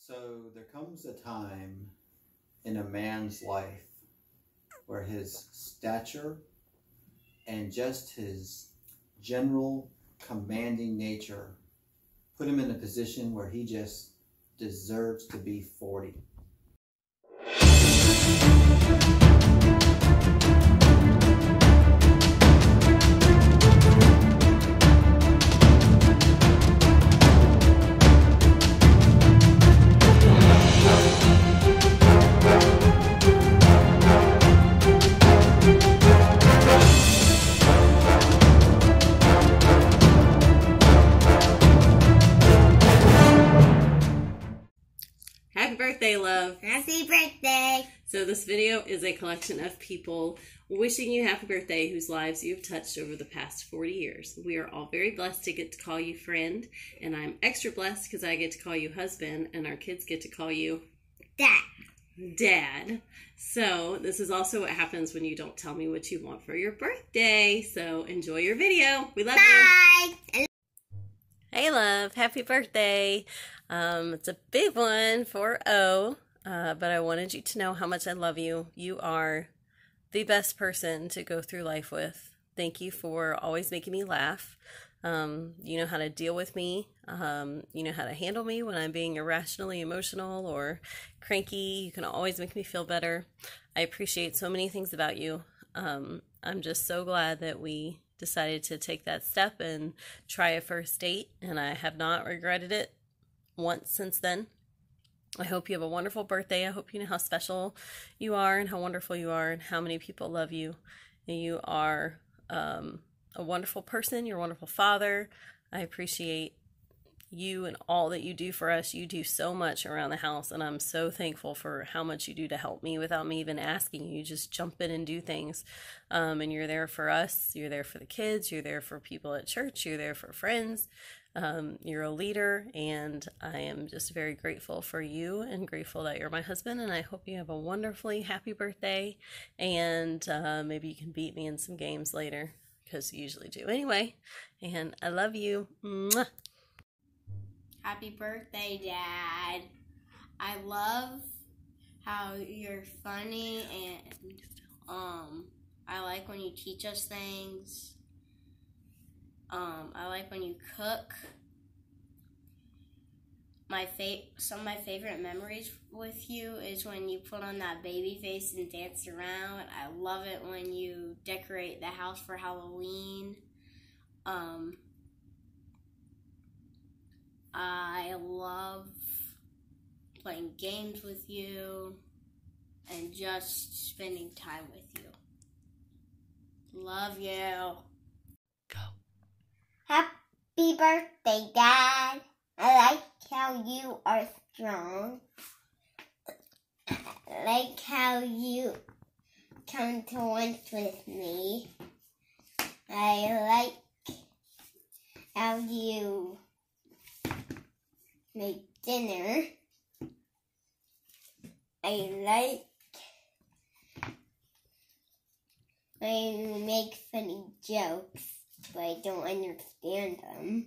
So there comes a time in a man's life where his stature and just his general commanding nature put him in a position where he just deserves to be 40. Happy birthday, love. Happy birthday. So this video is a collection of people wishing you happy birthday whose lives you've touched over the past 40 years. We are all very blessed to get to call you friend, and I'm extra blessed because I get to call you husband, and our kids get to call you Dad. So this is also what happens when you don't tell me what you want for your birthday. So enjoy your video. We love you. Bye. Hey, love. Happy birthday. It's a big one for O, but I wanted you to know how much I love you. You are the best person to go through life with. Thank you for always making me laugh. You know how to deal with me. You know how to handle me when I'm being irrationally emotional or cranky. You can always make me feel better. I appreciate so many things about you. I'm just so glad that we decided to take that step and try a first date, and I have not regretted it once since then. I hope you have a wonderful birthday. I hope you know how special you are and how wonderful you are and how many people love you. And you are a wonderful person. You're a wonderful father. I appreciate you and all that you do for us. You do so much around the house, and I'm so thankful for how much you do to help me without me even asking you. You just jump in and do things, and you're there for us. You're there for the kids. You're there for people at church. You're there for friends. You're a leader, and I am just very grateful for you and grateful that you're my husband, and I hope you have a wonderfully happy birthday, and maybe you can beat me in some games later, because you usually do anyway, and I love you. Mwah. Happy birthday, Dad. I love how you're funny, and I like when you teach us things. I like when you cook. Some of my favorite memories with you is when you put on that baby face and dance around. I love it when you decorate the house for Halloween. I love playing games with you and just spending time with you. Love you. Go. Happy birthday, Dad. I like how you are strong. I like how you come to lunch with me. I like how you make dinner. I like when you make funny jokes, but I don't understand them.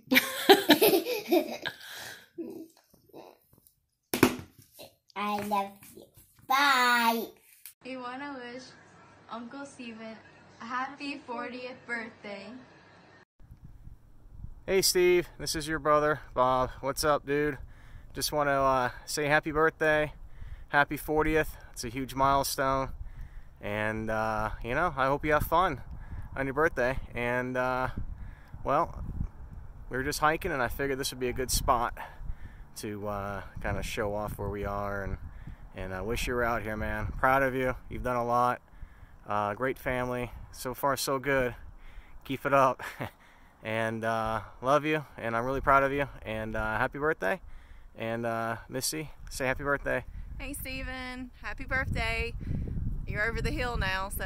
I love you. Bye. We want to wish Uncle Steven a happy 40th birthday. Hey Steve, this is your brother, Bob. What's up, dude? Just want to say happy birthday, happy 40th. It's a huge milestone, and you know, I hope you have fun on your birthday. And well, we were just hiking, and I figured this would be a good spot to kind of show off where we are, and I wish you were out here, man. Proud of you. You've done a lot. Great family. So far, so good. Keep it up. And love you, and I'm really proud of you, and happy birthday. And Missy, say happy birthday. Hey Steven, happy birthday. You're over the hill now, so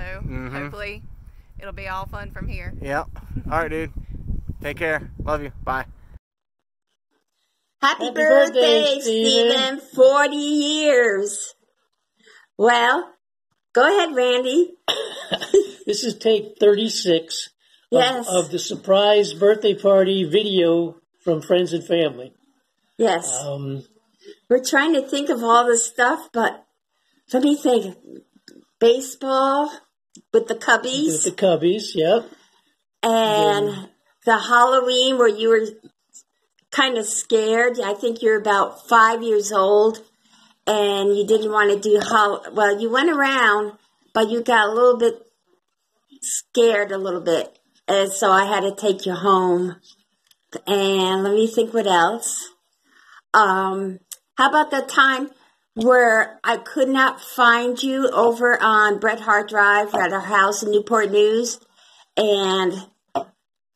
hopefully it'll be all fun from here. Yep. All right, dude. Take care. Love you. Bye. Happy birthday, Steven. 40 years. Well, go ahead, Randy. This is take 36 Yes. of the surprise birthday party video from friends and family. Yes. We're trying to think of all this stuff, but let me think. Baseball with the Cubbies. With the Cubbies, yep. And the Halloween where you were kind of scared. I think you're about 5 years old, and you didn't want to do well, you went around, but you got a little bit scared a little bit, and so I had to take you home. And let me think what else. How about the time where I could not find you over on Bret Hart Drive at our house in Newport News, and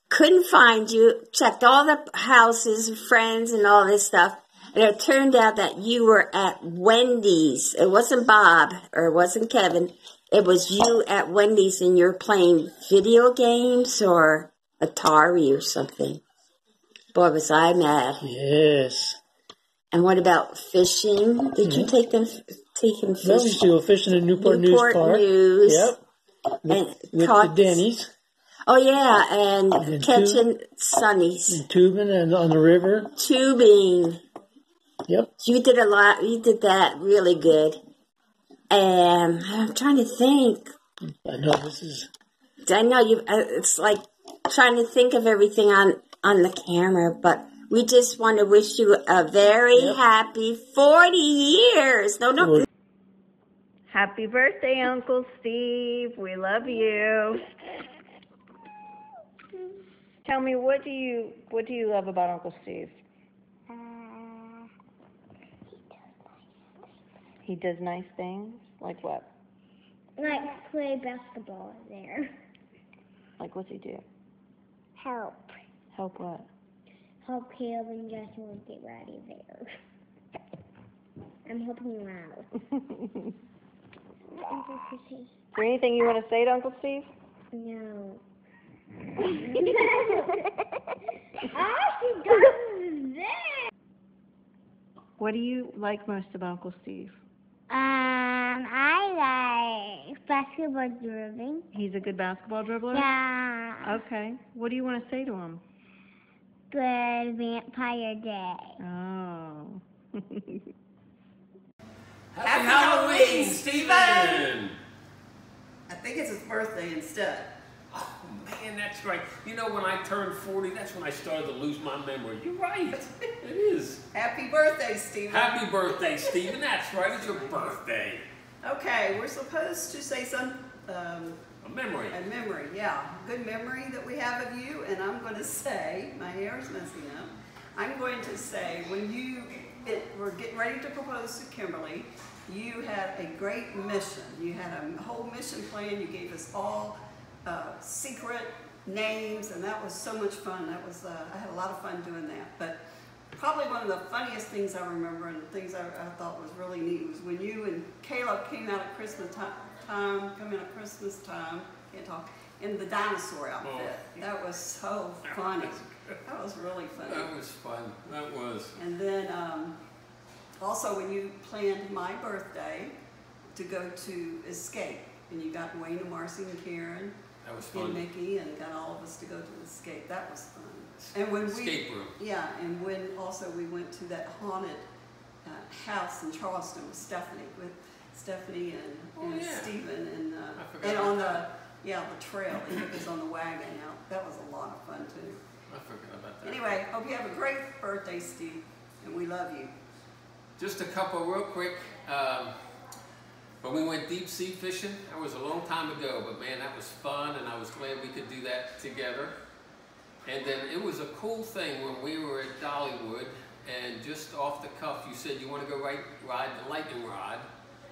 couldn't find you, checked all the houses, friends, and all this stuff, and it turned out that you were at Wendy's. It wasn't Bob, or it wasn't Kevin. It was you at Wendy's, and you're playing video games or Atari or something. Boy, was I mad. Yes. And what about fishing? Did you take him fishing? No, we used to go fishing in Newport News Park. News. Yep. With the Denny's. Oh, yeah, and catching sunnies. And tubing and on the river. Tubing. Yep. You did a lot. You did that really good. And I'm trying to think. I know this is... I know you. It's like trying to think of everything on the camera, but we just want to wish you a very happy 40 years. No. Happy birthday, Uncle Steve. We love you. Tell me, what do you love about Uncle Steve? He does nice things. Like what? Like play basketball there. Like what's he do? Help. Help what? Help Caleb and Justin get ready there. I'm helping you out. Is there anything you want to say to Uncle Steve? No. She does this. What do you like most about Uncle Steve? I like basketball dribbling. He's a good basketball dribbler? Yeah. Okay. What do you want to say to him? Good Vampire Day. Oh. Happy Halloween, Stephen! I think it's his birthday instead. Oh man, that's right. You know, when I turned 40, that's when I started to lose my memory. You're right. It is. Happy birthday, Stephen. Happy birthday, Stephen. That's right. It's your birthday. Okay, we're supposed to say some... a memory. A memory, yeah. Good memory that we have of you. And I'm going to say, my hair is messing up. I'm going to say, when you were getting ready to propose to Kimberly, you had a great mission. You had a whole mission plan. You gave us all secret names, and that was so much fun. That was I had a lot of fun doing that. But probably one of the funniest things I remember, and the things I thought was really neat, was when you and Caleb came out at Christmas time, can't talk, in the dinosaur outfit. Oh. That was so funny. That was really funny. That was fun. That was. And then also when you planned my birthday to go to Escape, and you got Wayne and Marcy and Karen. That was fun. And Mickey, and got all of us to go to Escape. That was fun. And when Escape room. Yeah, and when also we went to that haunted house in Charleston with Stephanie and Stephen, and on the trail. They took us on the wagon out. That was a lot of fun too. I forgot about that. Anyway, hope you have a great birthday, Steve, and we love you. Just a couple real quick. When we went deep sea fishing, that was a long time ago, but man, that was fun, and I was glad we could do that together. And then it was a cool thing when we were at Dollywood, and just off the cuff, you said you want to go ride the lightning rod.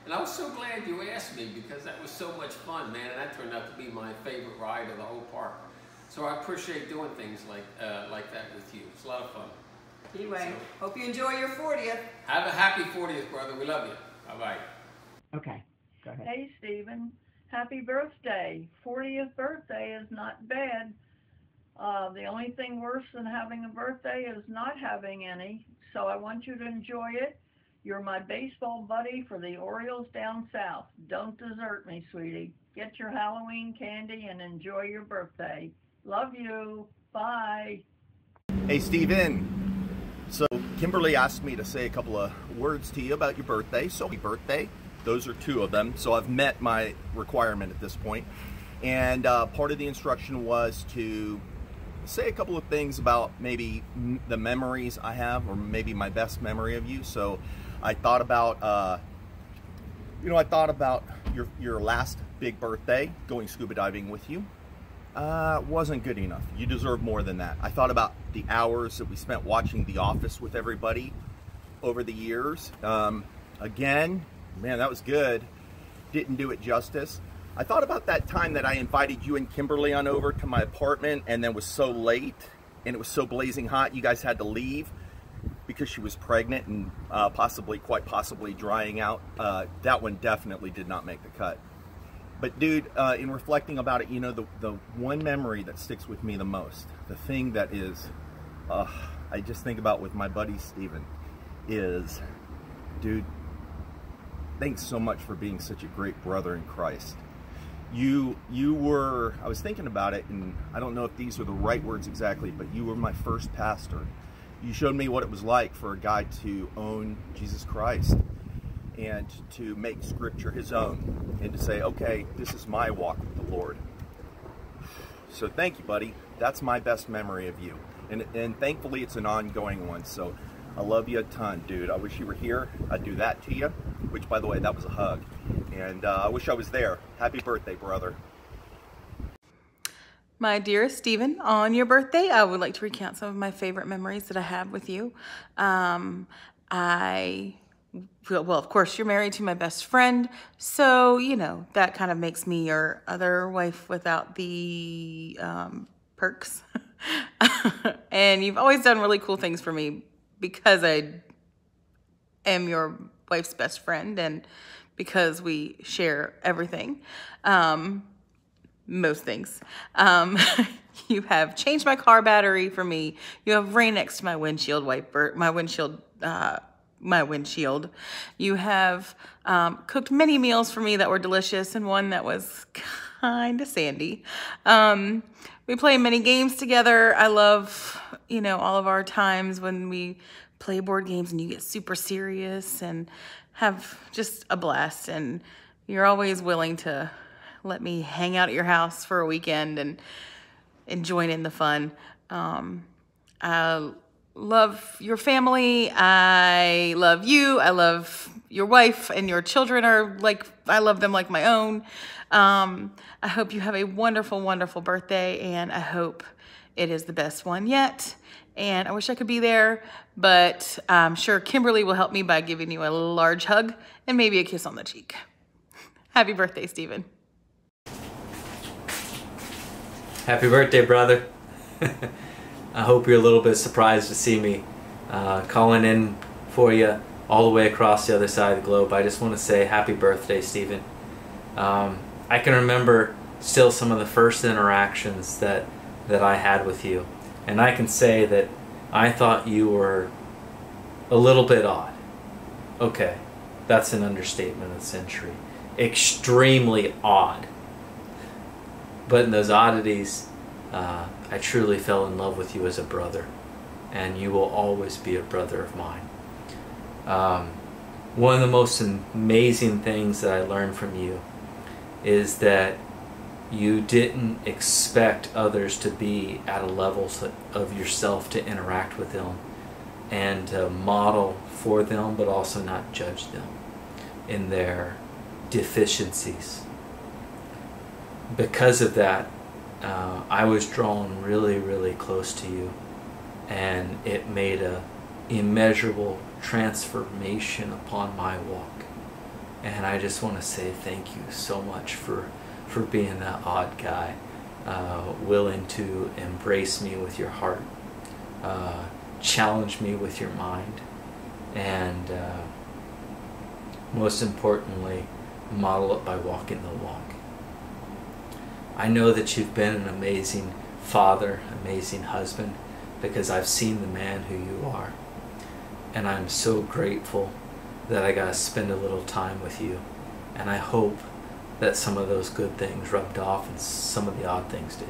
And I was so glad you asked me, because that was so much fun, man, and that turned out to be my favorite ride of the whole park. So I appreciate doing things like that with you. It's a lot of fun. Anyway, hope you enjoy your 40th. Have a happy 40th, brother. We love you. Bye-bye. Okay, go ahead. Hey, Stephen. Happy birthday. 40th birthday is not bad. The only thing worse than having a birthday is not having any. So I want you to enjoy it. You're my baseball buddy for the Orioles down south. Don't desert me, sweetie. Get your Halloween candy and enjoy your birthday. Love you. Bye. Hey, Stephen. So Kimberly asked me to say a couple of words to you about your birthday. So happy birthday. Those are 2 of them. So I've met my requirement at this point. And part of the instruction was to say a couple of things about maybe the memories I have, or maybe my best memory of you. So I thought about, your last big birthday, going scuba diving with you. Wasn't good enough. You deserve more than that. I thought about the hours that we spent watching The Office with everybody over the years. Again, man, that was good. Didn't do it justice. I thought about that time that I invited you and Kimberly on over to my apartment and then was so late and it was so blazing hot you guys had to leave because she was pregnant and quite possibly drying out. That one definitely did not make the cut. But dude, in reflecting about it, you know, the one memory that sticks with me the most, the thing that is, I just think about with my buddy Steven is, dude, thanks so much for being such a great brother in Christ. You were, I was thinking about it, and I don't know if these are the right words exactly, but you were my first pastor. You showed me what it was like for a guy to own Jesus Christ and to make Scripture his own and to say, okay, this is my walk with the Lord. So thank you, buddy. That's my best memory of you. And thankfully it's an ongoing one. So I love you a ton, dude. I wish you were here. I'd do that to you, which, by the way, that was a hug. And I wish I was there. Happy birthday, brother. My dearest Stephen, on your birthday, I would like to recount some of my favorite memories that I have with you. Well, of course, you're married to my best friend, so, you know, that kind of makes me your other wife without the perks. And you've always done really cool things for me because I am your wife's best friend and because we share everything, most things. You have changed my car battery for me. You have rain next to my windshield wiper, my windshield. You have cooked many meals for me that were delicious and one that was kind of sandy. We play many games together. I love, you know, all of our times when we play board games and you get super serious and have just a blast. And you're always willing to let me hang out at your house for a weekend and join in the fun. I love your family. I love you. I love your wife, and your children are like, I love them like my own. I hope you have a wonderful, wonderful birthday, and I hope it is the best one yet. And I wish I could be there, but I'm sure Kimberly will help me by giving you a large hug and maybe a kiss on the cheek. Happy birthday, Stephen. Happy birthday, brother. I hope you're a little bit surprised to see me calling in for you all the way across the other side of the globe. I just want to say happy birthday, Stephen. I can remember still some of the first interactions that I had with you, and I can say that I thought you were a little bit odd. Okay, that's an understatement of the century. Extremely odd. But in those oddities, I truly fell in love with you as a brother, and you will always be a brother of mine. One of the most amazing things that I learned from you is that you didn't expect others to be at a level of yourself to interact with them and to model for them, but also not judge them in their deficiencies. Because of that, I was drawn really, really close to you, and it made a immeasurable transformation upon my walk. And I just want to say thank you so much for being that odd guy, willing to embrace me with your heart, challenge me with your mind, and most importantly, model it by walking the walk. I know that you've been an amazing father, amazing husband, because I've seen the man who you are. And I'm so grateful that I got to spend a little time with you. And I hope that some of those good things rubbed off and some of the odd things did.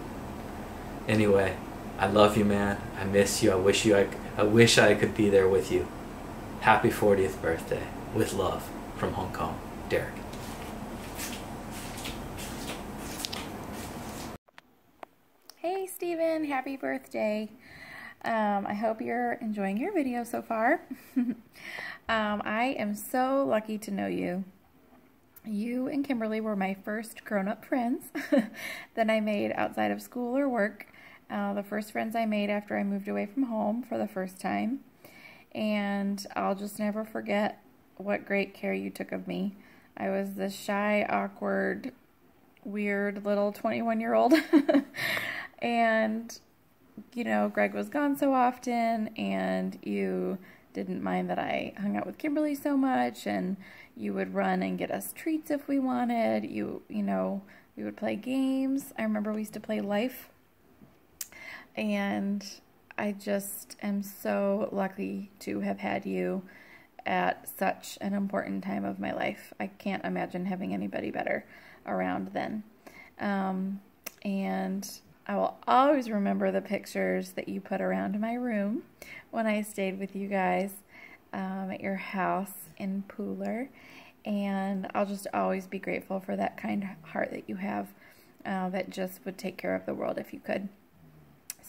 Anyway, I love you, man. I miss you. I wish I wish I could be there with you. Happy 40th birthday. With love, from Hong Kong, Derek. Hey Steven, happy birthday. I hope you're enjoying your video so far. I am so lucky to know you. You and Kimberly were my first grown-up friends that I made outside of school or work. The first friends I made after I moved away from home for the first time. And I'll just never forget what great care you took of me. I was this shy, awkward, weird little 21-year-old. And, you know, Greg was gone so often, and you didn't mind that I hung out with Kimberly so much, and you would run and get us treats if we wanted. You know, we would play games. I remember we used to play Life. And I just am so lucky to have had you at such an important time of my life. I can't imagine having anybody better around then. And I will always remember the pictures that you put around my room when I stayed with you guys at your house in Pooler. And I'll just always be grateful for that kind heart that you have that just would take care of the world if you could.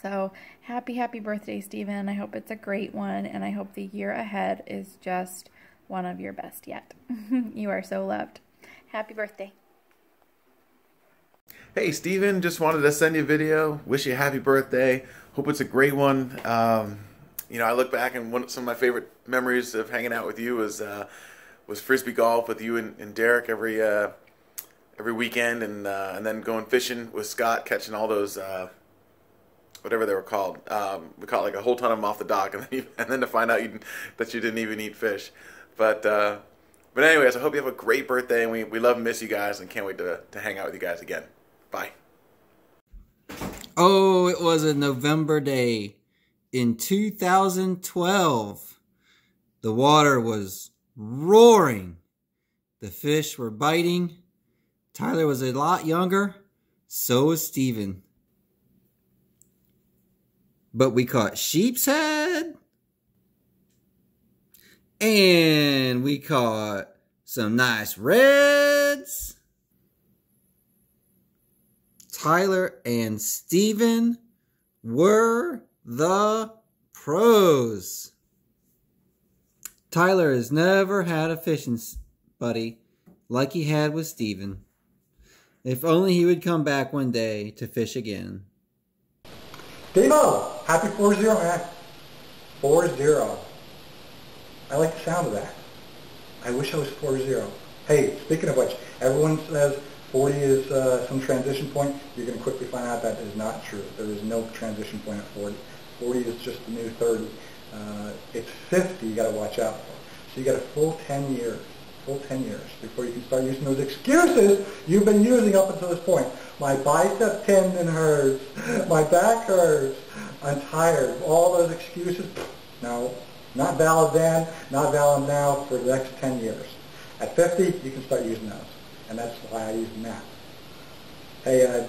So happy birthday, Steven. I hope it's a great one, and I hope the year ahead is just one of your best yet. You are so loved. Happy birthday. Hey, Steven, just wanted to send you a video. Wish you a happy birthday. Hope it's a great one. You know, I look back and some of my favorite memories of hanging out with you was frisbee golf with you and Derek every weekend, and then going fishing with Scott, catching all those whatever they were called. We caught like a whole ton of them off the dock, and then to find out that you didn't even eat fish. But anyways, I hope you have a great birthday, and we love and miss you guys, and can't wait to hang out with you guys again. Bye. Oh, it was a November day in 2012. The water was roaring. The fish were biting. Tyler was a lot younger. So was Steven. But we caught sheep's head. And we caught some nice reds. Tyler and Steven were the pros. Tyler has never had a fishing buddy like he had with Steven. If only he would come back one day to fish again. Dave-O, happy 4-0, man. 4-0. I like the sound of that. I wish I was 4-0. Hey, speaking of which, everyone says 40 is some transition point. You're going to quickly find out that is not true. There is no transition point at 40. 40 is just the new 30. It's 50 you got to watch out for. So you got a full 10 years. Full 10 years before you can start using those excuses you've been using up until this point. My bicep tendon hurts. My back hurts. I'm tired. All those excuses, no, not valid then, not valid now for the next 10 years. At 50, you can start using those. And that's why I use math. Hey,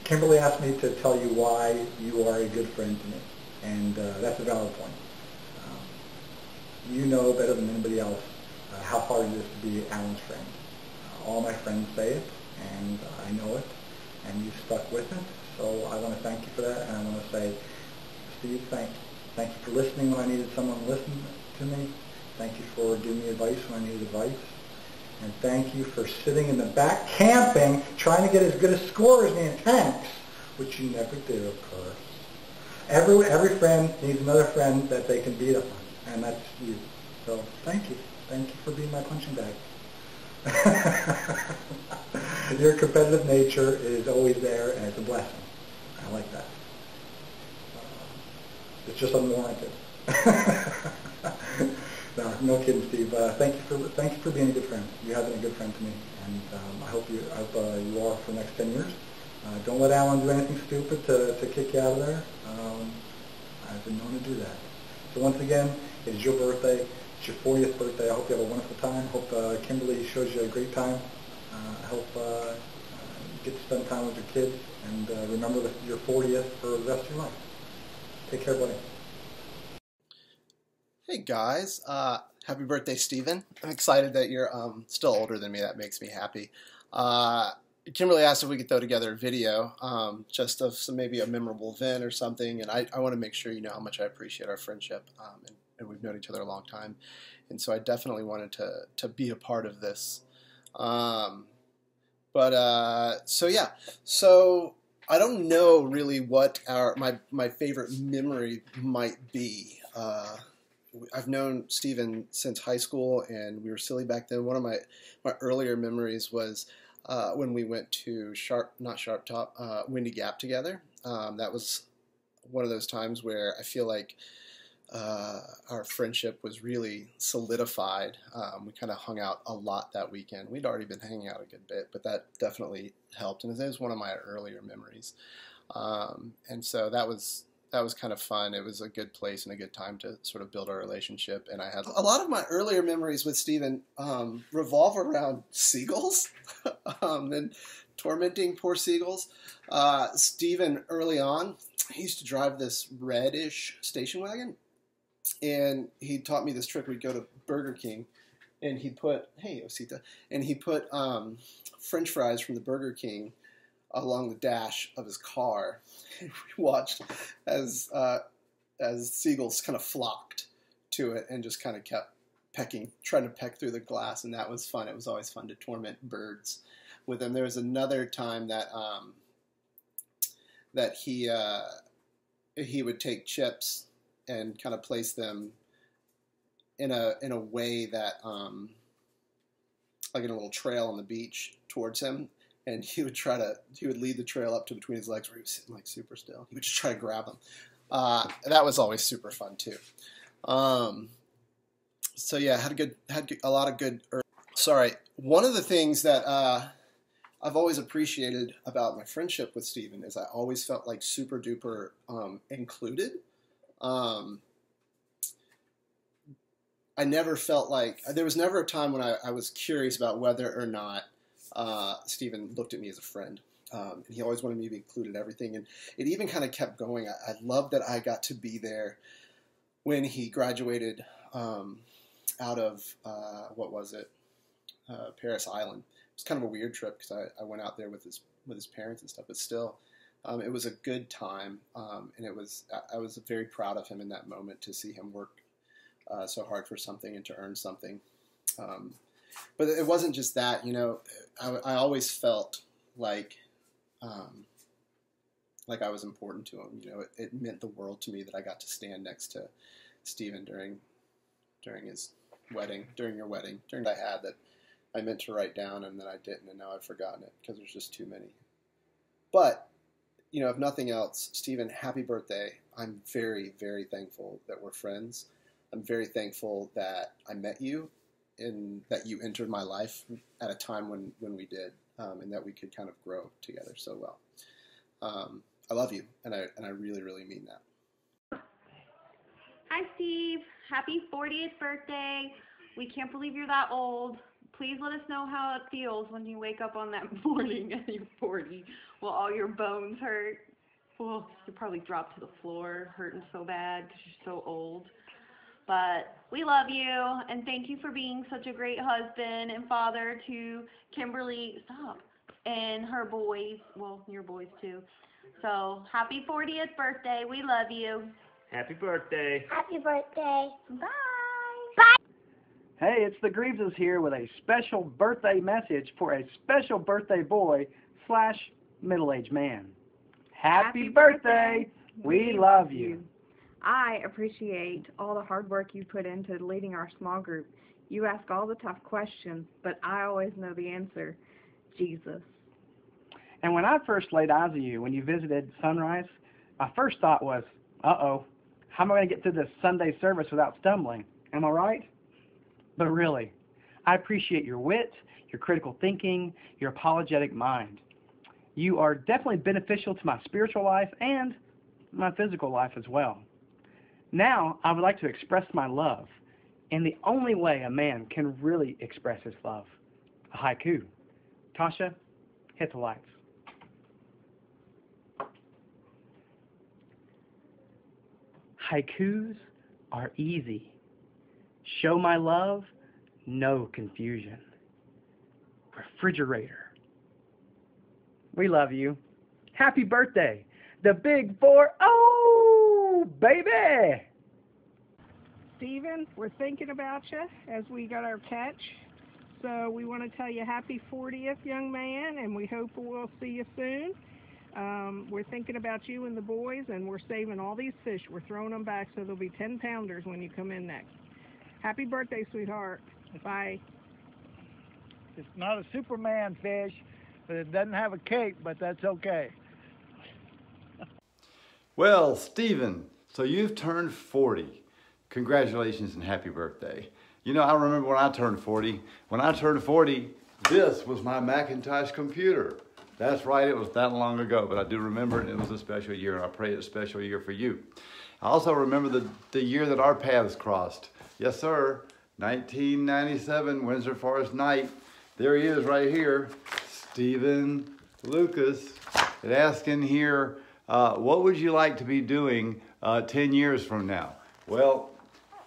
Kimberly asked me to tell you why you are a good friend to me. And that's a valid point. You know better than anybody else how hard it is to be Alan's friend. All my friends say it, and I know it, and you stuck with it. So I want to thank you for that, and I want to say, Steve, thank you. Thank you for listening when I needed someone to listen to me. Thank you for giving me advice when I needed advice. And thank you for sitting in the back camping, trying to get as good a score as me in tanks, which you never do, of course. Every friend needs another friend that they can beat up on, and that's you. So thank you. Thank you for being my punching bag. Your competitive nature is always there, and it's a blessing. I like that. It's just unwarranted. No kidding, Steve. Thank you for being a good friend. You have been a good friend to me, and I hope you are for the next 10 years. Don't let Alan do anything stupid to kick you out of there. I've been known to do that. So once again, it is your birthday. It's your 40th birthday. I hope you have a wonderful time. Hope Kimberly shows you a great time. I hope you get to spend time with your kids, and remember your 40th for the rest of your life. Take care, buddy. Hey guys, happy birthday, Steven. I'm excited that you're still older than me. That makes me happy. Kimberly asked if we could throw together a video just of maybe a memorable event or something, and I want to make sure you know how much I appreciate our friendship, and we've known each other a long time, and so I definitely wanted to be a part of this. So yeah, so I don't know really what my favorite memory might be. I've known Steven since high school, and we were silly back then. One of my earlier memories was when we went to Windy Gap together. That was one of those times where I feel like our friendship was really solidified. We kind of hung out a lot that weekend. We'd already been hanging out a good bit, but that definitely helped, and it was one of my earlier memories. And so that was kind of fun. It was a good place and a good time to sort of build our relationship. And I had a lot of my earlier memories with Steven revolve around seagulls and tormenting poor seagulls. Steven, early on, he used to drive this reddish station wagon, and he taught me this trick. We'd go to Burger King, and he'd put, hey, Osita, and he put French fries from the Burger King along the dash of his car. And we watched as seagulls kind of flocked to it and just kind of kept trying to peck through the glass, and that was fun. It was always fun to torment birds with them. There was another time that that he would take chips and kind of place them in a way that like in a little trail on the beach towards him. And he would lead the trail up to between his legs where he was sitting like super still. He would just try to grab them. That was always super fun too. So yeah, had a lot of good. One of the things that I've always appreciated about my friendship with Steven is I always felt like super duper included. I never felt like there was never a time when I was curious about whether or not Steven looked at me as a friend. And he always wanted me to be included in everything. And it even kind of kept going. I love that I got to be there when he graduated out of, Paris Island. It was kind of a weird trip because I went out there with his parents and stuff, but still, it was a good time. And I was very proud of him in that moment to see him work so hard for something and to earn something. But it wasn't just that, you know. I always felt like I was important to him. You know, it meant the world to me that I got to stand next to Steven during his wedding, during your wedding, during I had that I meant to write down and then I didn't, and now I've forgotten it because there's just too many. But you know, if nothing else, Steven, happy birthday. I'm very, very thankful that we're friends. I'm very thankful that I met you and that you entered my life at a time when we did, and that we could kind of grow together so well. I love you, and I really, really mean that. Hi, Steve. Happy 40th birthday. We can't believe you're that old. Please let us know how it feels when you wake up on that morning and you're 40. Will all your bones hurt? Well, you probably drop to the floor, hurting so bad because you're so old. But we love you, and thank you for being such a great husband and father to Kimberly, and her boys, well, your boys too. So, happy 40th birthday. We love you. Happy birthday. Happy birthday. Bye. Hey, it's the Greaveses here with a special birthday message for a special birthday boy / middle-aged man. Happy birthday. We love you. I appreciate all the hard work you put into leading our small group. You ask all the tough questions, but I always know the answer, Jesus. And when I first laid eyes on you when you visited Sunrise, my first thought was, uh-oh, how am I going to get through this Sunday service without stumbling? Am I right? But really, I appreciate your wit, your critical thinking, your apologetic mind. You are definitely beneficial to my spiritual life and my physical life as well. Now, I would like to express my love in the only way a man can really express his love, a haiku. Tasha, hit the lights. Haikus are easy Show my love, no confusion. Refrigerator. We love you. Happy birthday, the big 4-0, baby! Stephen, we're thinking about you as we got our catch. So we want to tell you happy 40th, young man, and we hope we'll see you soon. We're thinking about you and the boys, and we're saving all these fish. We're throwing them back, so there'll be 10-pounders when you come in next. Happy birthday, sweetheart. Bye. It's not a Superman fish, but it doesn't have a cape, but that's okay. Well, Stephen, so you've turned 40. Congratulations and happy birthday. You know, I remember when I turned 40. When I turned 40, this was my Macintosh computer. That's right, it was that long ago, but I do remember it. It was a special year, and I pray it's a special year for you. I also remember the year that our paths crossed. Yes, sir, 1997, Windsor Forest night. There he is right here, Stephen Lucas. And asking here, what would you like to be doing 10 years from now? Well,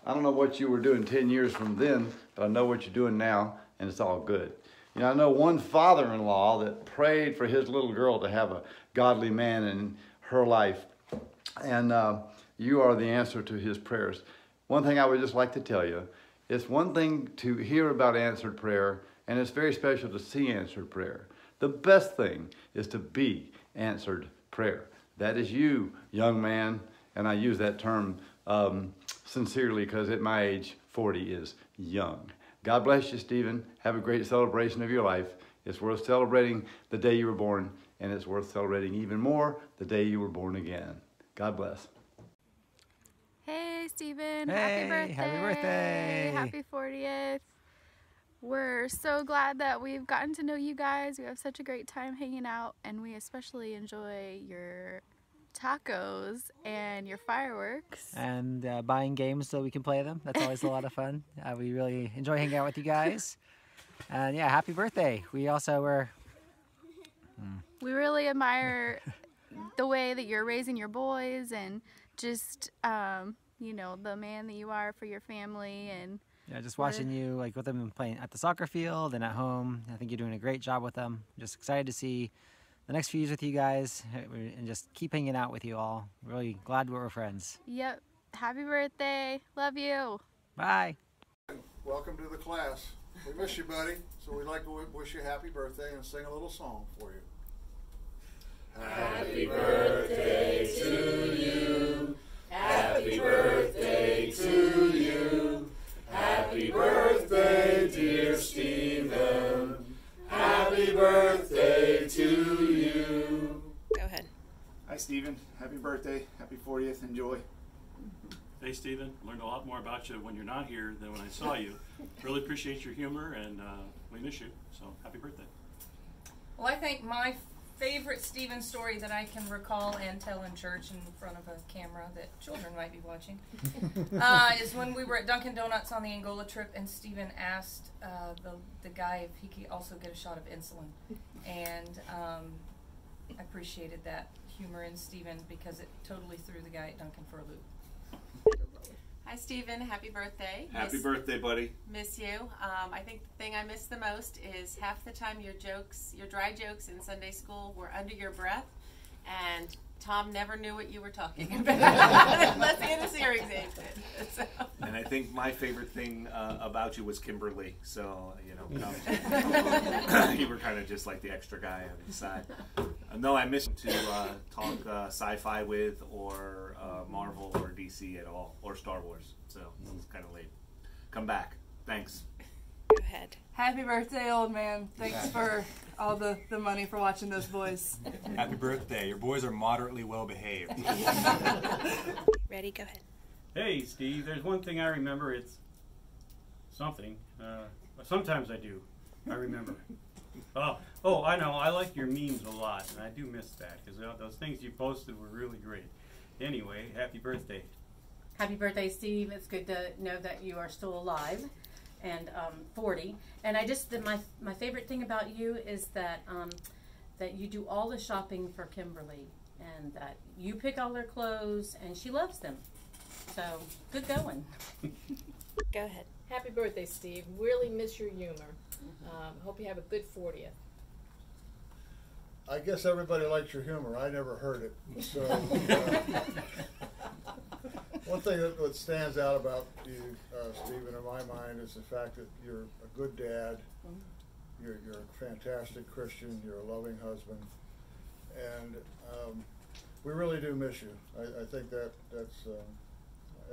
I don't know what you were doing 10 years from then, but I know what you're doing now, and it's all good. You know, I know one father-in-law that prayed for his little girl to have a godly man in her life, and you are the answer to his prayers. One thing I would just like to tell you, it's one thing to hear about answered prayer, and it's very special to see answered prayer. The best thing is to be answered prayer. That is you, young man, and I use that term sincerely because at my age, 40 is young. God bless you, Stephen. Have a great celebration of your life. It's worth celebrating the day you were born, and it's worth celebrating even more the day you were born again. God bless. Hey, Stephen. Hey, happy birthday. Happy birthday. Happy 40th. We're so glad that we've gotten to know you guys. We have such a great time hanging out, and we especially enjoy your tacos and your fireworks. And buying games so we can play them. That's always a lot of fun. We really enjoy hanging out with you guys. And yeah, happy birthday. We also were... We really admire the way that you're raising your boys and just, you know, the man that you are for your family. And yeah, just watching you like with them playing at the soccer field and at home. I think you're doing a great job with them. Just excited to see the next few years with you guys and just keep hanging out with you all. Really glad we're friends. Yep. Happy birthday. Love you. Bye. Welcome to the class. We miss you, buddy. So we'd like to wish you a happy birthday and sing a little song for you. Happy birthday to you. Happy birthday to you. Happy birthday, dear Stephen. Happy birthday to you. Go ahead. Hi, Stephen. Happy birthday. Happy 40th. Enjoy. Hey, Stephen. Learned a lot more about you when you're not here than when I saw you. Really appreciate your humor, and we miss you. So, happy birthday. Well, I think my favorite Stephen story that I can recall and tell in church in front of a camera that children might be watching is when we were at Dunkin' Donuts on the Angola trip, and Stephen asked the guy if he could also get a shot of insulin. And I appreciated that humor in Stephen because it totally threw the guy at Dunkin' for a loop. Hi, Stephen. Happy birthday. Happy birthday, buddy. Miss you. I think the thing I miss the most is half the time your dry jokes in Sunday school were under your breath, and Tom never knew what you were talking about unless he had a series agent. So. And I think my favorite thing about you was Kimberly. So, you know, you were kind of just like the extra guy on his side. No, I miss to talk sci-fi with or Marvel or DC at all, or Star Wars. So it's kind of late. Come back. Thanks. Go ahead. Happy birthday, old man. Thanks for all the money for watching those boys. Happy birthday. Your boys are moderately well behaved. Ready? Go ahead. Hey, Steve. There's one thing I remember. It's something. Sometimes I do. I remember. Oh, I know. I like your memes a lot, and I do miss that because those things you posted were really great. Anyway, happy birthday. Happy birthday, Steve. It's good to know that you are still alive and 40. And I just, my favorite thing about you is that that you do all the shopping for Kimberly and that you pick all her clothes and she loves them. So, good going. Go ahead. Happy birthday, Steve. Really miss your humor. Hope you have a good 40th. I guess everybody likes your humor. I never heard it. So, one thing that stands out about you, Stephen, in my mind, is the fact that you're a good dad. You're a fantastic Christian. You're a loving husband, and we really do miss you. I think that's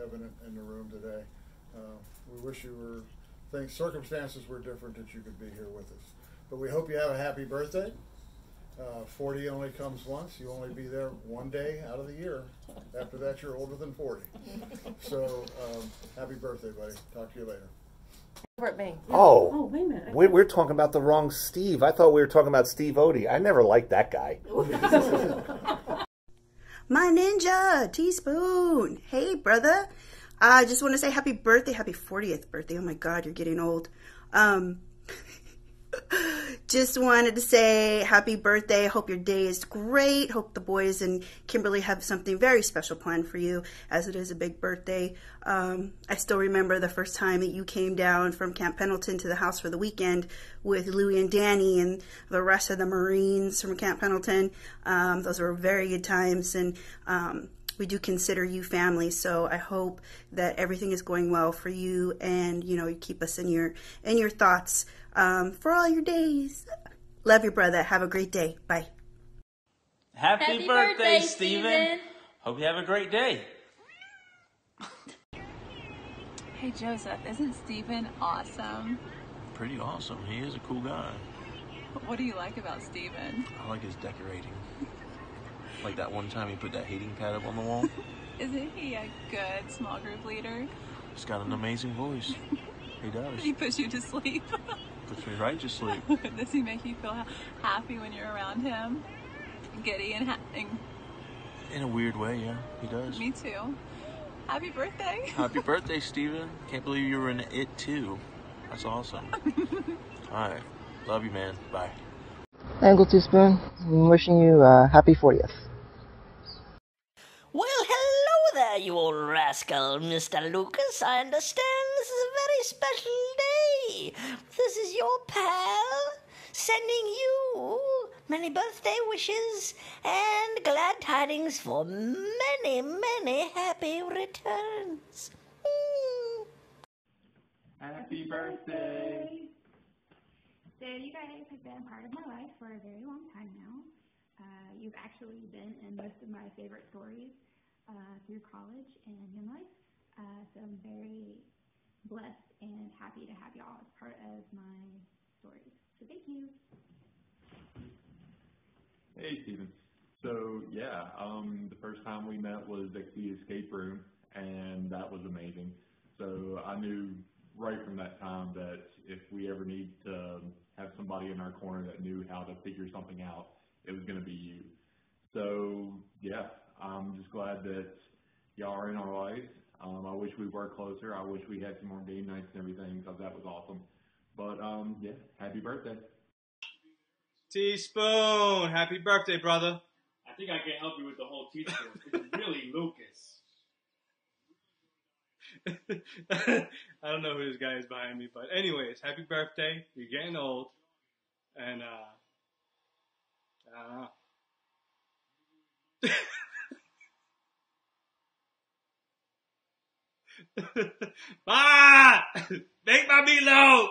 evident in the room today. We wish circumstances were different that you could be here with us. But we hope you have a happy birthday. 40 only comes once. You only be there one day out of the year. After that, you're older than 40. So, happy birthday, buddy. Talk to you later. Oh, wait a minute. We're talking about the wrong Steve. I thought we were talking about Steve Odie. I never liked that guy. My ninja, Teaspoon. Hey, brother. I just want to say happy birthday, happy 40th birthday. Oh my God, you're getting old. Just wanted to say happy birthday. Hope your day is great. Hope the boys and Kimberly have something very special planned for you, as it is a big birthday. I still remember the first time that you came down from Camp Pendleton to the house for the weekend with Louie and Danny and the rest of the Marines from Camp Pendleton. Those were very good times, and we do consider you family, so I hope that everything is going well for you, and you keep us in your thoughts for all your days. Love your brother. Have a great day. Bye. Happy birthday, Stephen. Hope you have a great day. Hey, Joseph, isn't Stephen awesome? Pretty awesome. He is a cool guy. What do you like about Stephen? I like his decorating. Like that one time he put that hating pad up on the wall. Isn't he a good small group leader? He's got an amazing voice. He does. He puts you to sleep. Puts me right to sleep. Does he make you feel happy when you're around him? Giddy and in a weird way, yeah, he does. Me too. Happy birthday. Happy birthday, Stephen. Can't believe you were in it too. That's awesome. Alright. Love you, man. Bye. Uncle Teaspoon, I'm wishing you a happy 40th. Well, hello there, you old rascal, Mr. Lucas. I understand this is a very special day. This is your pal sending you many birthday wishes and glad tidings for many, many happy returns. Happy birthday. So you guys have been a part of my life for a very long time now. You've actually been in most of my favorite stories through college and young life. So I'm very blessed and happy to have y'all as part of my stories. So thank you. Hey, Stephen. So, yeah, the first time we met was at the escape room, and that was amazing. So I knew right from that time that if we ever need to have somebody in our corner that knew how to figure something out, it was going to be you. So, yeah, I'm just glad that y'all are in our lives. I wish we were closer. I wish we had some more game nights and everything, because that was awesome. But, yeah, happy birthday. Teaspoon, happy birthday, brother. I think I can help you with the whole teaspoon. It's really Lucas. I don't know who this guy is behind me, but anyways, happy birthday. You're getting old. And, I don't know. Ma! Make my meatloaf!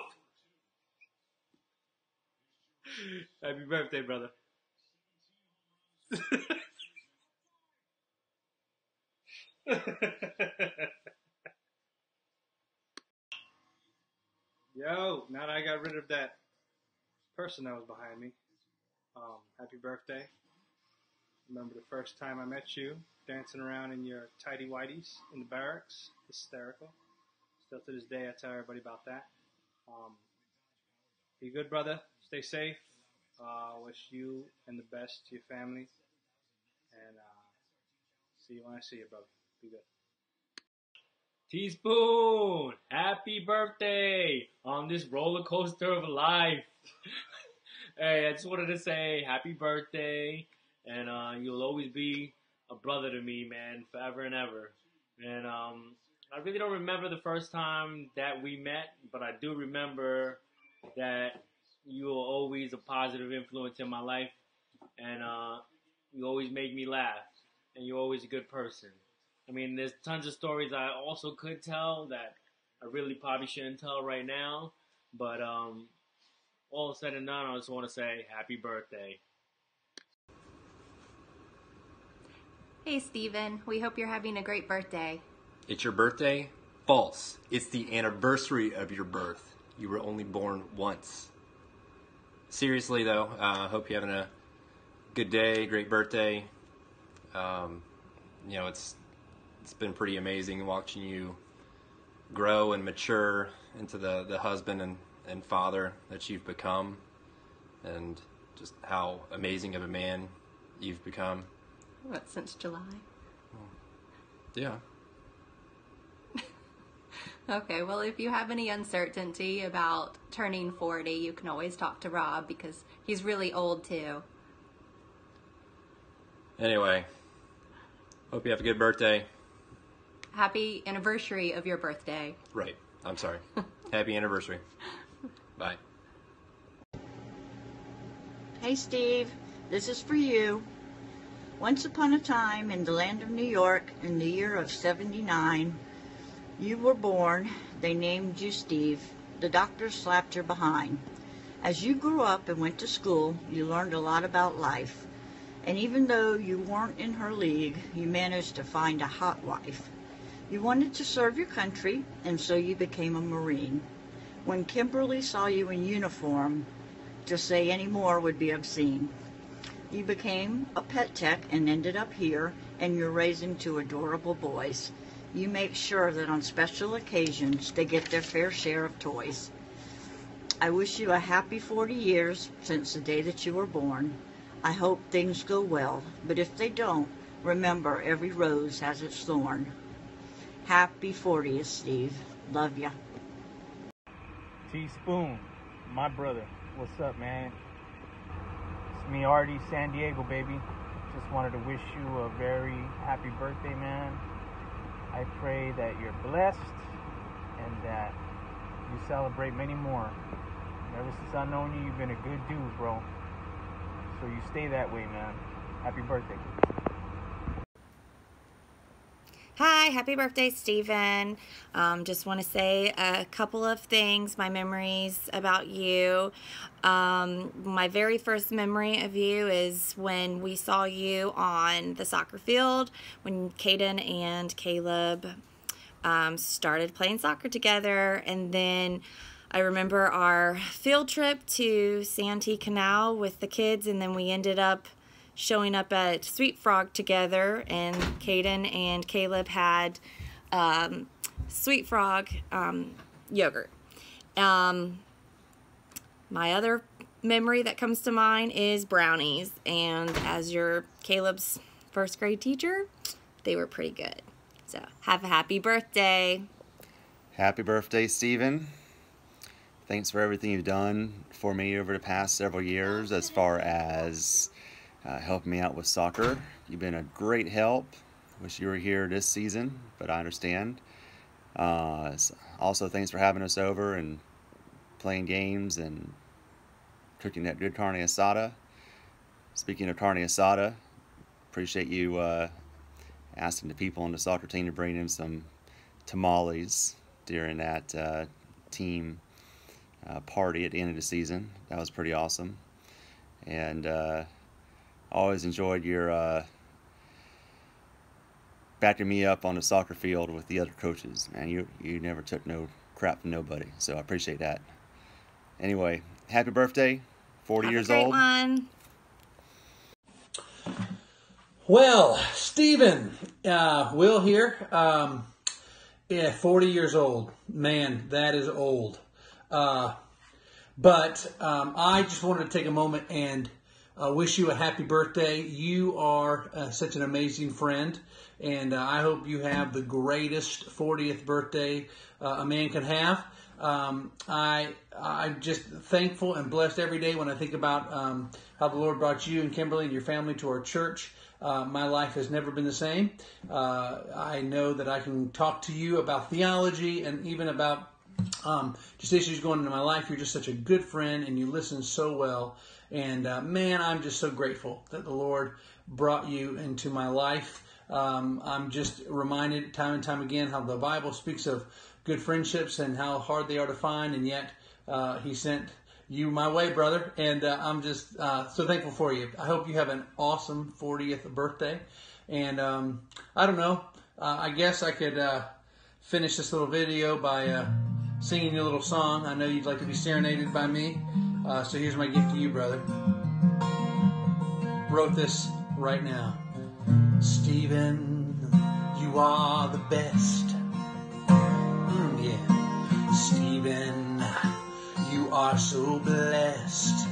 Happy birthday, brother. Yo, now that I got rid of that person that was behind me, happy birthday. Remember the first time I met you, dancing around in your tighty whities in the barracks, hysterical. Still to this day, I tell everybody about that. Be good, brother. Stay safe. Wish you and the best to your family. And see you when I see you, brother. Be good. Teaspoon, happy birthday on this roller coaster of life. Hey, I just wanted to say happy birthday. And you'll always be a brother to me, man, forever and ever. And I really don't remember the first time that we met, but I do remember that you were always a positive influence in my life, and you always made me laugh, and you're always a good person. I mean, there's tons of stories I also could tell that I really probably shouldn't tell right now, but all said and done, I just want to say happy birthday. Hey, Steven. We hope you're having a great birthday. It's your birthday? False. It's the anniversary of your birth. You were only born once. Seriously, though, I hope you're having a good day, great birthday. You know, it's been pretty amazing watching you grow and mature into the husband and father that you've become, and just how amazing of a man you've become. What, since July? Yeah. Okay, well, if you have any uncertainty about turning 40, you can always talk to Rob because he's really old too. Anyway, hope you have a good birthday. Happy anniversary of your birthday. Right, I'm sorry. Happy anniversary. Bye. Hey Steve, this is for you. Once upon a time in the land of New York in the year of 79, you were born, they named you Steve. The doctors slapped your behind. As you grew up and went to school, you learned a lot about life. And even though you weren't in her league, you managed to find a hot wife. You wanted to serve your country, and so you became a Marine. When Kimberly saw you in uniform, to say any more would be obscene. You became a pet tech and ended up here, and you're raising two adorable boys. You make sure that on special occasions they get their fair share of toys. I wish you a happy 40 years since the day that you were born. I hope things go well, but if they don't, remember every rose has its thorn. Happy 40th, Steve. Love ya. Teaspoon, my brother. What's up, man? It's me, Artie, San Diego, baby. Just wanted to wish you a very happy birthday, man. I pray that you're blessed and that you celebrate many more. Ever since I've known you, you've been a good dude, bro. So you stay that way, man. Happy birthday. Hi, happy birthday, Steven. Just want to say a couple of things, my memories about you. My very first memory of you is when we saw you on the soccer field, when Caden and Caleb started playing soccer together. And then I remember our field trip to Santee Canal with the kids, and then we ended up showing up at Sweet Frog together, and Caden and Caleb had Sweet Frog yogurt. My other memory that comes to mind is brownies, and as your Caleb's first grade teacher, they were pretty good. So have a happy birthday. Happy birthday, Steven. Thanks for everything you've done for me over the past several years as far as helping me out with soccer. You've been a great help. Wish you were here this season, but I understand. Also, thanks for having us over and playing games and cooking that good carne asada. Speaking of carne asada, appreciate you asking the people on the soccer team to bring in some tamales during that team party at the end of the season. That was pretty awesome. And always enjoyed your backing me up on the soccer field with the other coaches. Man, you never took no crap from nobody, so I appreciate that. Anyway, happy birthday, 40 years old. One. Well, Steven, Will here. 40 years old. Man, that is old. But I just wanted to take a moment and wish you a happy birthday. You are such an amazing friend, and I hope you have the greatest 40th birthday a man can have. I'm just thankful and blessed every day when I think about how the Lord brought you and Kimberly and your family to our church. My life has never been the same. I know that I can talk to you about theology and even about just issues going into my life. You're just such a good friend and you listen so well. And man, I'm just so grateful that the Lord brought you into my life. I'm just reminded time and time again how the Bible speaks of good friendships and how hard they are to find, and yet He sent you my way, brother, and I'm just so thankful for you. I hope you have an awesome 40th birthday, and I don't know, I guess I could finish this little video by singing you a little song. I know you'd like to be serenaded by me, so here's my gift to you, brother. Wrote this right now. Stephen, you are the best. Yeah. Stephen, you are so blessed.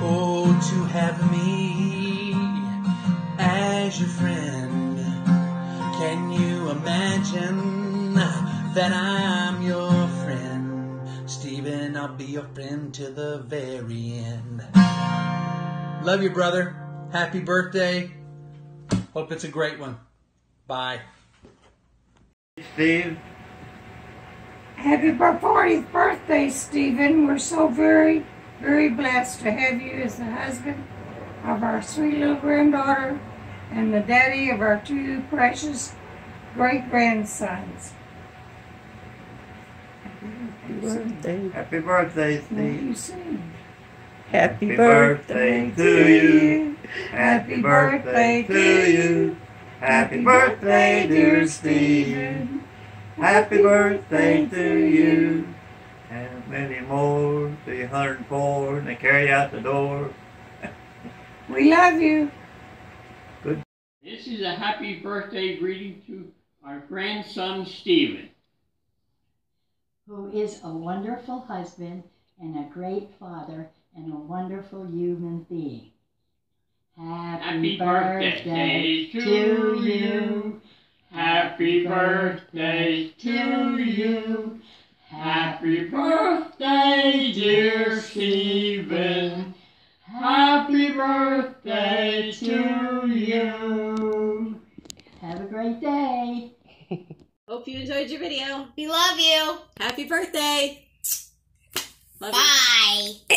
Oh, to have me as your friend. Can you imagine that I'm your friend? Stephen, I'll be your friend to the very end. Love you, brother. Happy birthday. Hope it's a great one. Bye. Steve. Happy 40th birthday, Stephen. We're so very, very blessed to have you as the husband of our sweet little granddaughter and the daddy of our 2 precious great-grandsons. Happy birthday. Happy birthday, Steve. You sing. Happy birthday to you. Happy birthday to you. Happy birthday, dear Stephen. Happy birthday to you. And many more, 304, and they carry out the door. We love you. Good. This is a happy birthday greeting to our grandson, Stephen, who is a wonderful husband and a great father and a wonderful human being. Happy birthday to you. Happy birthday to you. Happy birthday, dear Stephen. Happy birthday to you. Have a great day. Hope you enjoyed your video. We love you. Happy birthday. Love Bye. You.